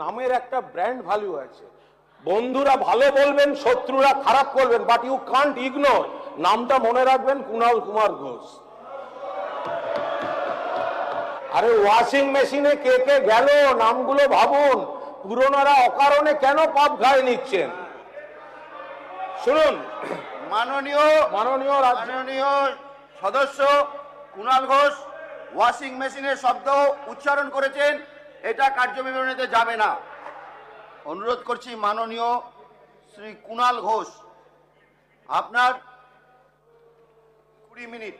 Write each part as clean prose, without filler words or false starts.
নামের একটা brand value আছে। বন্ধুরা ভালো বলবেন, শত্রুরা খারাপ করবেন, বাট ইউ কান্ট ইগনোর। নামটা মনে রাখবেন, কুণাল কুমার ঘোষ। আরে ওয়াশিং মেশিনে কে কে গেল নামগুলো ভাবুন। পুরনোরা অকারণে কেন পাপ ঘায়ে নিচ্ছেন? শুনুন, মাননীয় সদস্য কুণাল ঘোষ ওয়াশিং মেশিনের শব্দ উচ্চারণ করেছেন, এটা কার্যবিবরণীতে যাবে না। অনুরোধ করছি মাননীয় শ্রী কুণাল ঘোষ, আপনার 20 minute.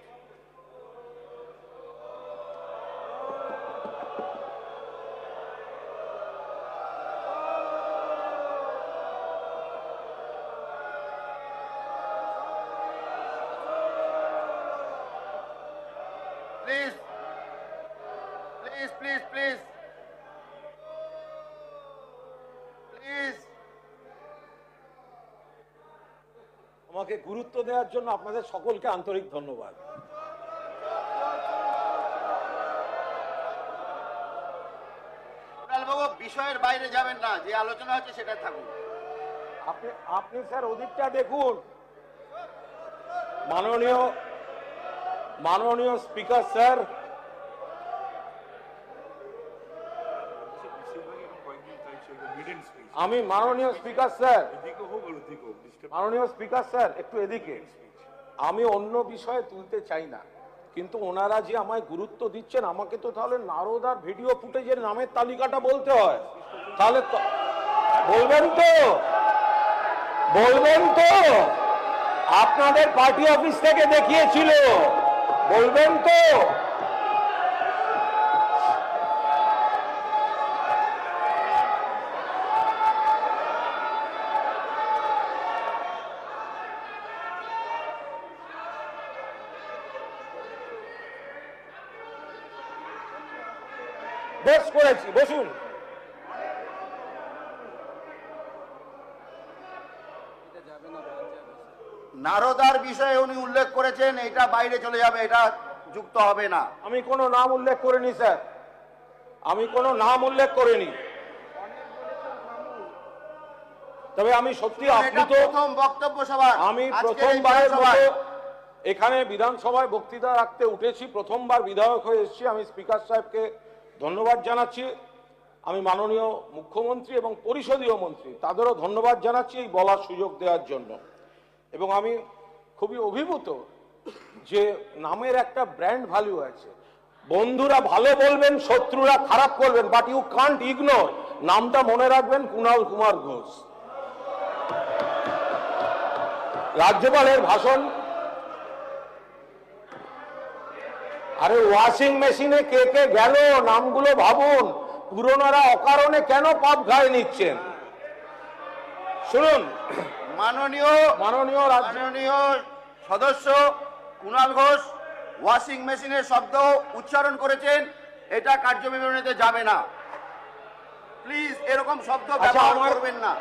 Please please please please please. আমাকে গুরুত্ব দেওয়ার জন্য আপনাদের সকলকে আন্তরিক ধন্যবাদ। কুণালবাবু, বিষয়ের বাইরে যাবেন না, যে আলোচনা হচ্ছে সেটা থাকুন। আপনি স্যার ওদিকটা দেখুন। মাননীয় স্পিকার স্যার, আমি মাননীয় স্পিকার স্যার একটু এদিকে। আমি অন্য বিষয়ে তুলতে চাই না, কিন্তু ওনারা যে আমায় গুরুত্ব দিচ্ছেন, আমাকে তো তাহলে নারদার ভিডিও ফুটেজের নামের তালিকাটা বলতে হয়। তাহলে বলবেন তো আপনাদের পার্টি অফিস থেকে দেখিয়েছিল, বলবেন তো? বেশ করেছি, বসুন। নারদার বিষয়ে উনি উল্লেখ করেছেন, এটা বাইরে চলে যাবে, এটা যুক্ত হবে না। আমি কোনো নাম উল্লেখ করিনি স্যার, আমি কোনো নাম উল্লেখ করিনি। তবে আমি সত্যি, আপনি তো প্রথম বক্তব্য সভা, আমি প্রথমবারের মতো এখানে বিধানসভায় বক্তৃতা রাখতে উঠেছি, প্রথমবার বিধায়ক হয়ে এসেছি। আমি স্পিকার সাহেবকে ধন্যবাদ জানাচ্ছি। আমি মাননীয় মুখ্যমন্ত্রী এবং পরিষদীয় মন্ত্রী তাদেরও ধন্যবাদ জানাচ্ছি এই বলার সুযোগ দেওয়ার জন্য। এবং আমি খুবই অভিভূত যে নামের একটা ব্র্যান্ড ভ্যালু আছে। বন্ধুরা ভালো বলবেন, শত্রুরা খারাপ করবেন, বাট ইউ কান্ট ইগনোর। নামটা মনে রাখবেন, কুণাল কুমার ঘোষ। রাজ্যপালের ভাষণ। আরে ওয়াশিং মেশিনে কে কে গেল নামগুলো ভাবুন। পুরনোরা অকারণে কেন পাপ ঘায়ে নিচ্ছেন? শুনুন, মাননীয় সদস্য কুণাল ঘোষ ওয়াশিং মেশিনের শব্দ উচ্চারণ করেছেন, এটা কার্যবিবরণীতে যাবে না। প্লিজ এরকম শব্দ ব্যবহার করবেন না।